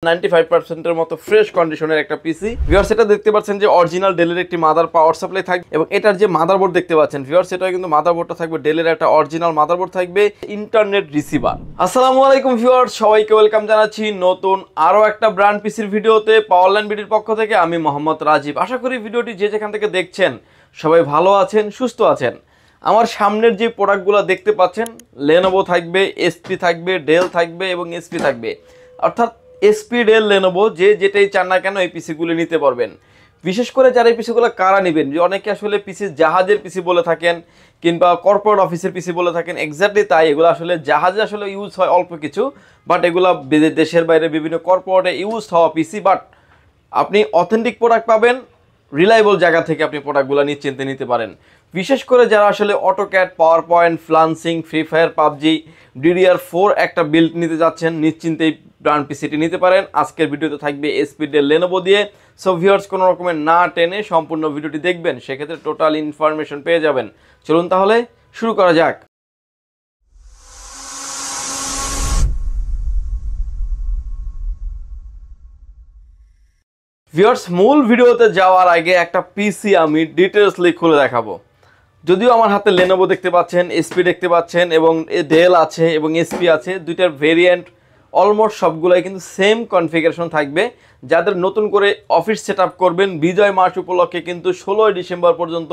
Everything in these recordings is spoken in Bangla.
95% এর মতো ফ্রেশ কন্ডিশনের একটা পিসি। ভিউয়ার্স এটা দেখতে পাচ্ছেন যে অরিজিনাল ডেলের একটি মাদার পাওয়ার সাপ্লাই থাকবে এবং এটার যে মাদারবোর্ড দেখতে পাচ্ছেন ভিউয়ার্স এটা কিন্তু মাদারবোর্ডটা থাকবে ডেলের একটা অরিজিনাল মাদারবোর্ড থাকবে, ইন্টারনেট রিসিভার। আসসালামু আলাইকুম ভিউয়ার্স, সবাইকে ওয়েলকাম জানাচ্ছি নতুন আরো একটা ব্র্যান্ড পিসির ভিডিওতে পাওয়ারল্যান্ড বিডির পক্ষ থেকে। আমি মোহাম্মদ রাজীব। আশা করি ভিডিওটি যে যেখান থেকে দেখছেন সবাই ভালো আছেন, সুস্থ আছেন। আমার সামনের যে প্রোডাক্টগুলো দেখতে পাচ্ছেন লেনোভো থাকবে, এসপি থাকবে, ডেল থাকবে এবং এসপি থাকবে, অর্থাৎ এসপি ডেল লেনোভো যে যেটাই চান না কেন এই পিসিগুলো নিতে পারবেন। বিশেষ করে যারা এই পিসিগুলো কারা নেবেন, যে অনেকে আসলে পিসি জাহাজের পিসি বলে থাকেন কিংবা কর্পোরেট অফিসের পিসি বলে থাকেন, এক্স্যাক্টলি তাই। এগুলো আসলে জাহাজে আসলে ইউজ হয় অল্প কিছু, বাট এগুলো দেশের বাইরে বিভিন্ন কর্পোরেটে ইউজ হওয়া পিসি। বাট আপনি অথেন্টিক প্রোডাক্ট পাবেন, রিলায়েবল জায়গা থেকে আপনি প্রোডাক্টগুলো নিশ্চিন্তে নিতে পারেন। বিশেষ করে যারা আসলে AutoCAD, power point, freelancing, free fire, PUBG, DDR4 একটা বিল্ড নিতে যাচ্ছেন, নিশ্চিন্তে এই ব্র্যান্ড পিসিটি নিতে পারেন। আজকের ভিডিওতে থাকবে এসপি ডেল লেনোভো দিয়ে। সো ভিউয়ার্স কোনো রকমের না টেনে সম্পূর্ণ ভিডিওটি দেখবেন, সেক্ষেত্রে টোটাল ইনফরমেশন পেয়ে যাবেন। চলুন তাহলে শুরু করা যাক। ভিউয়ার্স মূল ভিডিওতে যাওয়ার আগে একটা পিসি আমি ডিটেলসলি খুলে দেখাবো। যদিও আমার হাতে লেনোভো দেখতে পাচ্ছেন, এসপি দেখতে পাচ্ছেন এবং ডেল আছে এবং এসপি আছে, দুইটার ভেরিয়েন্ট অলমোস্ট সবগুলাই কিন্তু সেম কনফিগারেশন থাকবে। যাদের নতুন করে অফিস সেট আপ করবেন, বিজয় মাস উপলক্ষে কিন্তু 16 ডিসেম্বর পর্যন্ত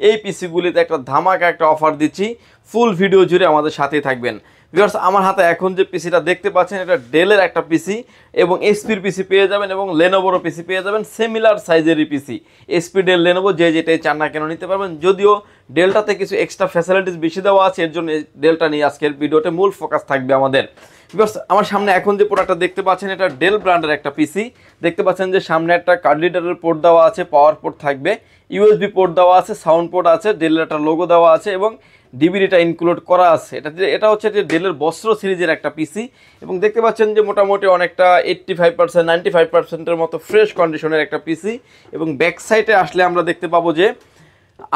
এই পিসিগুলিতে একটা ধামাকা একটা অফার দিচ্ছি। ফুল ভিডিও জুড়ে আমাদের সাথেই থাকবেন। ভিউয়ার্স আমার হাতে এখন যে পিসিটা দেখতে পাচ্ছেন এটা ডেলের একটা পিসি এবং এসপির পিসি পেয়ে যাবেন এবং লেনোভোর পিসি পেয়ে যাবেন, সিমিলার সাইজেরই পিসি। এসপি ডেল লেনোভো যে যেটাই চান না কেন নিতে পারবেন। যদিও ডেলটাতে কিছু এক্সট্রা ফ্যাসিলিটিস বেশি দেওয়া আছে, এর জন্য ডেলটা নিয়ে আজকের ভিডিওতে মূল ফোকাস থাকবে আমাদের। ভিউয়ার্স আমার সামনে এখন যে প্রোডাক্টটা দেখতে পাচ্ছেন এটা ডেল ব্র্যান্ডের একটা পিসি। দেখতে পাচ্ছেন যে সামনে একটা কার্ড রিডারের পোর্ট দেওয়া আছে, পাওয়ার পোর্ট থাকবে, ইউএসবি পোর্ট দেওয়া আছে, সাউন্ড পোর্ট আছে, ডেলের একটা লোগো দেওয়া আছে এবং ডিভিডিটা ইনক্লুড করা আছে। এটা হচ্ছে যে ডেলের বস্ত্র সিরিজের একটা পিসি এবং দেখতে পাচ্ছেন যে মোটামুটি অনেকটা 85% 95%-এর মতো ফ্রেশ কন্ডিশনের একটা পিসি। এবং ব্যাক সাইডে আসলে আমরা দেখতে পাবো যে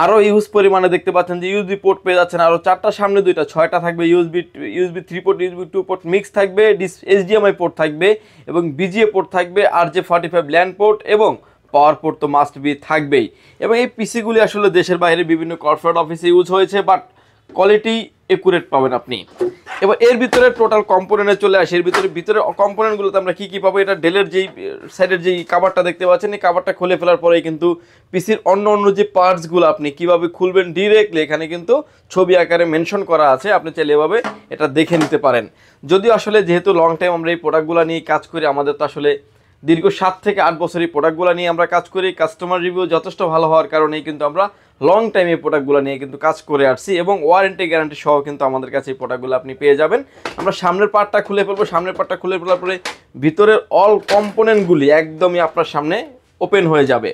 আরও ইউজ পরিমাণে দেখতে পাচ্ছেন যে ইউএসবি পোর্ট পেয়ে যাচ্ছেন আরও 4টা, সামনে 2টা, 6টা থাকবে USB 3 port, USB 2 port mix থাকবে, HDMI পোর্ট থাকবে এবং BGA পোর্ট থাকবে, RJ45 ল্যান্ড পোর্ট এবং পাওয়ার পোর্ট তো মাস্ট বি থাকবেই। এবং এই পিসিগুলি আসলে দেশের বাইরে বিভিন্ন কর্পোরেট অফিসে ইউজ হয়েছে, বাট কোয়ালিটি একুরেট পাবেন আপনি। এবার এর ভিতরে টোটাল কম্পোনেন্টে চলে আসে। এর ভিতরে কম্পোনেন্টগুলোতে আমরা কী কী পাবো, এটা ডেলের যেই সাইডের যেই কাভারটা দেখতে পাচ্ছেন, এই কাভারটা খুলে ফেলার পরেই কিন্তু পিসির অন্য যে পার্টসগুলো আপনি কীভাবে খুলবেন ডিরেক্টলি এখানে কিন্তু ছবি আকারে মেনশন করা আছে, আপনি চাইলে এভাবে এটা দেখে নিতে পারেন। যদিও আসলে যেহেতু লং টাইম আমরা এই প্রোডাক্টগুলো নিয়ে কাজ করি, আমাদের তো আসলে দীর্ঘ 7 থেকে 8 বছর এই প্রোডাক্টগুলো নিয়ে আমরা কাজ করি। কাস্টমার রিভিউ যথেষ্ট ভালো হওয়ার কারণেই কিন্তু আমরা লং টাইম এই প্রোডাক্টগুলো নিয়ে কিন্তু কাজ করে আসছি এবং ওয়ারেন্টি গ্যারান্টি সহ কিন্তু আমাদের কাছে এই প্রোডাক্টগুলো আপনি পেয়ে যাবেন। আমরা সামনের পার্টটা খুলে ফেলবো। সামনের পার্টটা খুলে ফেলার পরে ভিতরের অল কম্পোনেন্টগুলি একদমই আপনার সামনে ওপেন হয়ে যাবে।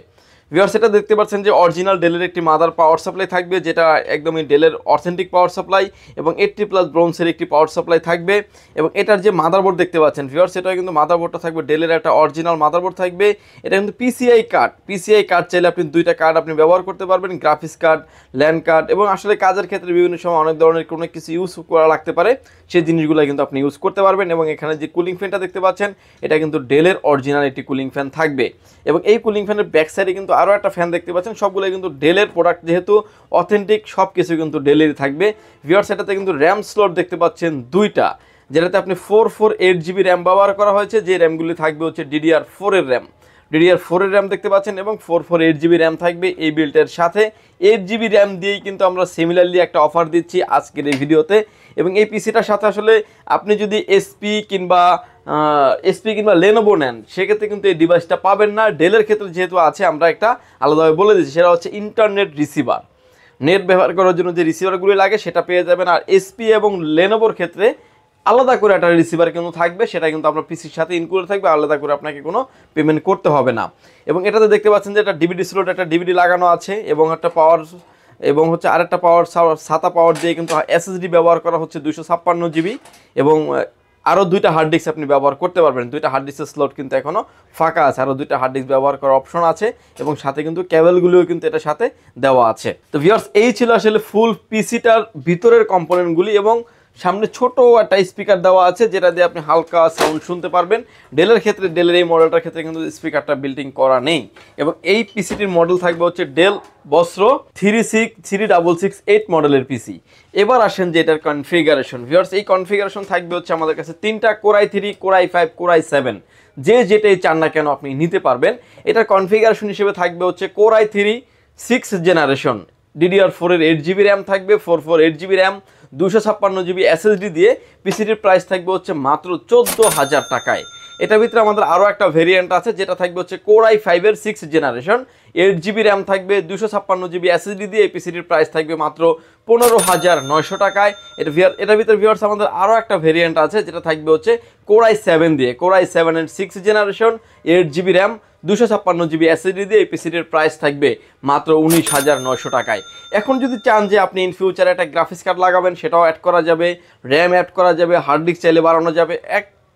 ভিউয়ার্স এটা দেখতে পাচ্ছেন যে অরিজিনাল ডেলের একটি মাদার পাওয়ার সাপ্লাই থাকবে, যেটা একদমই ডেলের অথেন্টিক পাওয়ার সাপ্লাই এবং 80+ ব্রোঞ্জের একটি পাওয়ার সাপ্লাই থাকবে। এবং এটার যে মাদারবোর্ড দেখতে পাচ্ছেন ভিউয়ার্স এটা কিন্তু মাদারবোর্ডটা থাকবে ডেলের একটা অরিজিনাল মাদারবোর্ড থাকবে। এটা কিন্তু PCI কার্ড চাইলে আপনি 2টা কার্ড আপনি ব্যবহার করতে পারবেন, গ্রাফিক্স কার্ড, ল্যান্ড কার্ড এবং আসলে কাজের ক্ষেত্রে বিভিন্ন সময় অনেক ধরনের কোনো কিছু ইউজ করা লাগতে পারে, সেই জিনিসগুলো কিন্তু আপনি ইউজ করতে পারবেন। এবং এখানে যে কুলিং ফ্যানটা দেখতে পাচ্ছেন এটা কিন্তু ডেলের অরিজিনাল একটি কুলিং ফ্যান থাকবে এবং এই কুলিং ফ্যানের ব্যাক সাইডে কিন্তু আরও একটা ফ্যান দেখতে পাচ্ছেন। সবগুলো কিন্তু ডেলের প্রোডাক্ট, যেহেতু অথেন্টিক সব কিছু কিন্তু ডেলেরই থাকবে। ভিউয়ার্স এটাতে কিন্তু র্যাম স্লট দেখতে পাচ্ছেন 2টা, যেটাতে আপনি 448GB র্যাম ব্যবহার করা হয়েছে। যে র্যামগুলি থাকবে হচ্ছে DDR4 এর র্যাম দেখতে পাচ্ছেন এবং 448GB র্যাম থাকবে এই বিল্টের সাথে। 8GB র্যাম দিয়েই কিন্তু আমরা সিমিলারলি একটা অফার দিচ্ছি আজকের এই ভিডিওতে। এবং এই পিসিটার সাথে আসলে আপনি যদি এসপি কিংবা লেনোভো নেন, সেক্ষেত্রে কিন্তু এই ডিভাইসটা পাবেন না। ডেলের ক্ষেত্রে যেহেতু আছে আমরা একটা আলাদাভাবে বলে দিচ্ছি, সেটা হচ্ছে ইন্টারনেট রিসিভার। নেট ব্যবহার করার জন্য যে রিসিভারগুলি লাগে সেটা পেয়ে যাবেন। আর এসপি এবং লেনোভোর ক্ষেত্রে আলাদা করে একটা রিসিভার কিন্তু থাকবে, সেটা কিন্তু আপনার পিসির সাথে ইনক্লুড থাকবে, আলাদা করে আপনাকে কোনো পেমেন্ট করতে হবে না। এবং এটাতে দেখতে পাচ্ছেন যে একটা ডিভিডি স্লট, একটা ডিভিডি লাগানো আছে এবং একটা পাওয়ার এবং হচ্ছে আরেকটা পাওয়ার সাতা পাওয়ার দিয়ে কিন্তু SSD ব্যবহার করা হচ্ছে 256GB এবং আরও 2টা হার্ড ডিস্ক আপনি ব্যবহার করতে পারবেন। 2টা হার্ড ডিস্কের স্লট কিন্তু এখনও ফাঁকা আছে, আরও 2টা হার্ড ডিস্ক ব্যবহার করার অপশন আছে এবং সাথে কিন্তু কেবলগুলিও কিন্তু এটার সাথে দেওয়া আছে। তো ভিউয়ার্স এই ছিল আসলে ফুল পিসিটার ভিতরের কম্পোনেন্টগুলি এবং সামনে ছোট একটা স্পিকার দেওয়া আছে যেটা দিয়ে আপনি হালকা সাউন্ড শুনতে পারবেন। ডেলের ক্ষেত্রে, ডেলের এই মডেলটার ক্ষেত্রে কিন্তু স্পিকারটা বিল্টিং করা নেই। এবং এই পিসিটির মডেল থাকবে হচ্ছে ডেল বস্ত্র 3668 মডেলের পিসি। এবার আসেন যে এটার কনফিগারেশন। ভিউয়ার্স, এই কনফিগারেশন থাকবে হচ্ছে আমাদের কাছে 3টা core i3, core i5, core i7, যে যেটাই চান না কেন আপনি নিতে পারবেন। এটার কনফিগারেশন হিসেবে থাকবে হচ্ছে core i3 6th generation, DDR4 এর 8GB র্যাম থাকবে, 8GB র্যাম, 256GB SSD দিয়ে পিসিটির প্রাইস থাকবে হচ্ছে মাত্র 14,000 টাকায়। এটার ভিতরে আমাদের আরও একটা ভেরিয়েন্ট আছে যেটা থাকবে হচ্ছে কোর i5 এর 6th জেনারেশন, 8GB র্যাম থাকবে, 256GB SSD দিয়ে এই পিসিটির প্রাইস থাকবে মাত্র 15,900 টাকায়। এটার ভিতরে ভিউয়ার্স আমাদের আরও একটা ভেরিয়েন্ট আছে যেটা থাকবে হচ্ছে কোর i7 দিয়ে, কোর i7 এর 6th generation, 8GB RAM, 256GB SSD দিয়ে এই পিসিটির প্রাইস থাকবে মাত্র 19,900 টাকায়। এখন যদি চান যে আপনি ইন ফিউচারে একটা গ্রাফিক্স কার্ড লাগাবেন, সেটাও অ্যাড করা যাবে, র্যাম অ্যাড করা যাবে, হার্ড ডিস্ক চাইলে বাড়ানো যাবে।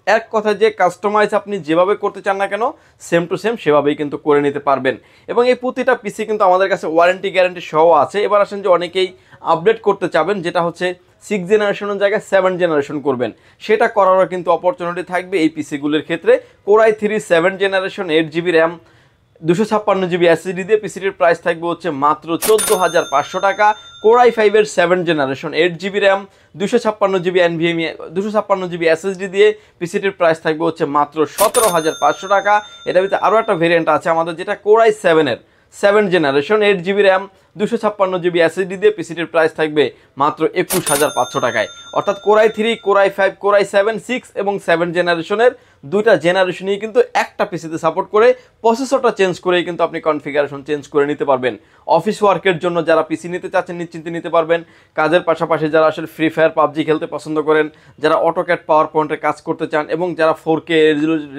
এক কথা যে কাস্টমাইজ আপনি যেভাবে করতে চান না কেন, সেম টু সেম সেভাবেই কিন্তু করে নিতে পারবেন। এবং এই প্রতিটা পিসি কিন্তু আমাদের কাছে ওয়ারেন্টি গ্যারান্টি সহ আছে। এবার আসেন যে অনেকেই আপডেট করতে চাবেন, যেটা হচ্ছে 6 জেনারেশনের জায়গায় 7 জেনারেশন করবেন, সেটা করারও কিন্তু অপরচুনিটি থাকবে এই পিসিগুলোর ক্ষেত্রে। Core i3 7 generation, 8GB RAM, 256GB SSD দিয়ে পিসিটির প্রাইস থাকবে হচ্ছে মাত্র 14,500 টাকা। কোর i5 এর 7 generation, 8GB RAM, 256GB NVMe, 256GB SSD দিয়ে পিসিটির প্রাইস থাকবে হচ্ছে মাত্র 17,500 টাকা। এটার ভিতরে আরও একটা ভেরিয়েন্ট আছে আমাদের যেটা কোর i7 এর 7 generation, 8GB RAM, 256GB SSD দিয়ে পিসিটির প্রাইস থাকবে মাত্র 21,500 টাকায়। অর্থাৎ core i3, core i5, core i7, 6 এবং 7 জেনারেশনের দুইটা জেনারেশনই কিন্তু একটা পিসিতে সাপোর্ট করে। প্রসেসরটা চেঞ্জ করেই কিন্তু আপনি কনফিগারেশন চেঞ্জ করে নিতে পারবেন। অফিস ওয়ার্কের জন্য যারা পিসি নিতে চাচ্ছেন নিশ্চিন্তে নিতে পারবেন। কাজের পাশাপাশি যারা আসলে ফ্রি ফায়ার, পাবজি খেলতে পছন্দ করেন, যারা অটোক্যাড, পাওয়ার পয়েন্টের কাজ করতে চান এবং যারা 4K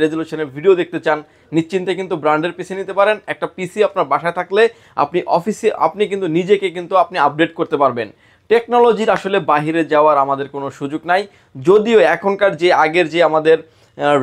রেজলিউশনে ভিডিও দেখতে চান, নিশ্চিন্তে কিন্তু ব্র্যান্ডের পিসি নিতে পারেন। একটা পিসি আপনার বাসায় থাকলে আপনি কিন্তু নিজেকে কিন্তু আপনি আপডেট করতে পারবেন। টেকনোলজির আসলে বাহিরে যাওয়ার আমাদের কোনো সুযোগ নাই। যদিও এখনকার যে আগের যে আমাদের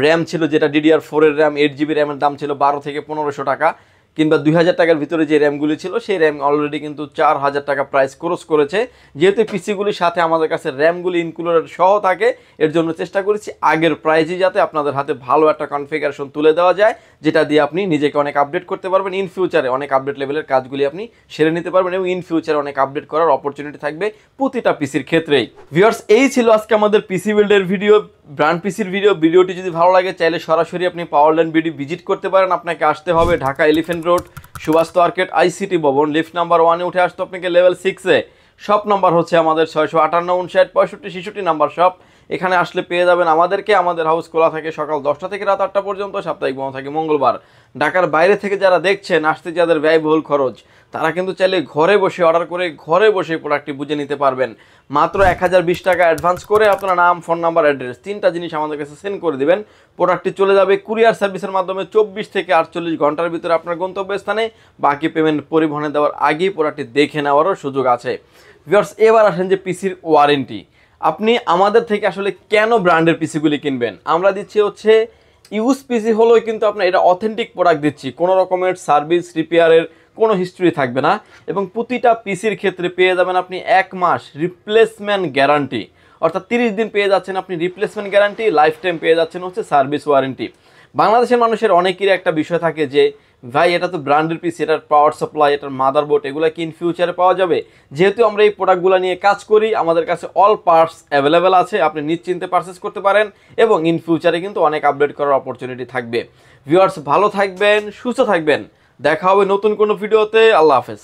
র্যাম ছিল, যেটা DDR4 এর র্যাম, 8GB র্যামের দাম ছিল 12 থেকে 1500 টাকা, কিংবা 2000 টাকার ভিতরে যে র্যামগুলি ছিল সেই র্যাম অলরেডি কিন্তু 4000 টাকা প্রাইস ক্রস করেছে। যেহেতু পিসিগুলির সাথে আমাদের কাছে র্যামগুলি ইনক্লুডেড সহ থাকে, এর জন্য চেষ্টা করেছি আগের প্রাইসই যাতে আপনাদের হাতে ভালো একটা কনফিগারেশন তুলে দেওয়া যায়, যেটা দিয়ে আপনি নিজেকে অনেক আপডেট করতে পারবেন। ইন ফিউচারে অনেক আপডেট লেভেলের কাজগুলি আপনি সেরে নিতে পারবেন এবং ইন ফিউচারে অনেক আপডেট করার অপরচুনিটি থাকবে প্রতিটা পিসির ক্ষেত্রেই। ভিউয়ার্স, এই ছিল আজকে আমাদের পিসি বিল্ডের ভিডিও, ব্র্যান্ড পিসির ভিডিও। ভিডিওটি যদি ভালো লাগে চাইলে সরাসরি আপনি পাওয়ারল্যান্ড বিডি ভিজিট করতে পারেন। আপনাকে আসতে হবে Dhaka Elephant Road, Subhash Market, ICT ভবন, লিফট নাম্বার 1-এ উঠে আসতে আপনাকে লেভেল 6-এ। শপ নাম্বার হচ্ছে আমাদের 658, 59, 65, 66 নাম্বার শপ। এখানে আসলে পেয়ে যাবেন আমাদেরকে। আমাদের হাউস খোলা থাকে সকাল 10টা থেকে রাত 8টা পর্যন্ত, সাপ্তাহিক বন্ধ থাকে মঙ্গলবার। ঢাকার বাইরে থেকে যারা দেখছেন, আসতে যাদের ব্যয়বহুল খরচ, তারা কিন্তু চাইলে ঘরে বসে অর্ডার করে ঘরে বসে প্রোডাক্টটি বুঝে নিতে পারবেন। মাত্র 1020 টাকা অ্যাডভান্স করে আপনার নাম, ফোন নাম্বার, অ্যাড্রেস 3টা জিনিস আমাদের কাছে সেন্ড করে দিবেন। প্রোডাক্টটি চলে যাবে কুরিয়ার সার্ভিসের মাধ্যমে 24 থেকে 48 ঘন্টার ভিতরে আপনার গন্তব্যস্থানে। বাকি পেমেন্ট পরিবহনে দেওয়ার আগেই প্রোডাক্টটি দেখে নেওয়ারও সুযোগ আছে। ভিউয়ার্স, এবার আসেন যে পিসির ওয়ারেন্টি। আপনি আমাদের থেকে আসলে কেন ব্র্যান্ডের পিসিগুলি কিনবেন? আমরা দিচ্ছি হচ্ছে ইউজ পিসি হলেও কিন্তু আপনার এটা অথেন্টিক প্রোডাক্ট দিচ্ছি, কোনো রকমের সার্ভিস রিপেয়ারের কোনো হিস্ট্রি থাকবে না। এবং প্রতিটা পিসির ক্ষেত্রে পেয়ে যাবেন আপনি 1 মাস রিপ্লেসমেন্ট গ্যারান্টি, অর্থাৎ 30 দিন পেয়ে যাচ্ছেন আপনি রিপ্লেসমেন্ট গ্যারান্টি, লাইফ টাইম পেয়ে যাচ্ছেন হচ্ছে সার্ভিস ওয়ারেন্টি। বাংলাদেশের মানুষের অনেকেরই একটা বিষয় থাকে যে ভাই এটা তো ব্র্যান্ডের পিসি, এটার পাওয়ার সাপ্লাই, এটার মাদারবোর্ড, এগুলো কি ইন ফিউচারে পাওয়া যাবে? যেহেতু আমরা এই প্রোডাক্টগুলো নিয়ে কাজ করি, আমাদের কাছে অল পার্টস অ্যাভেলেবেল আছে, আপনি নিশ্চিন্তে পারচেস করতে পারেন এবং ইন ফিউচারে কিন্তু অনেক আপডেট করার অপরচুনিটি থাকবে। ভিউয়ার্স, ভালো থাকবেন, সুস্থ থাকবেন, দেখা হবে নতুন কোনো ভিডিওতে। আল্লাহ হাফেজ।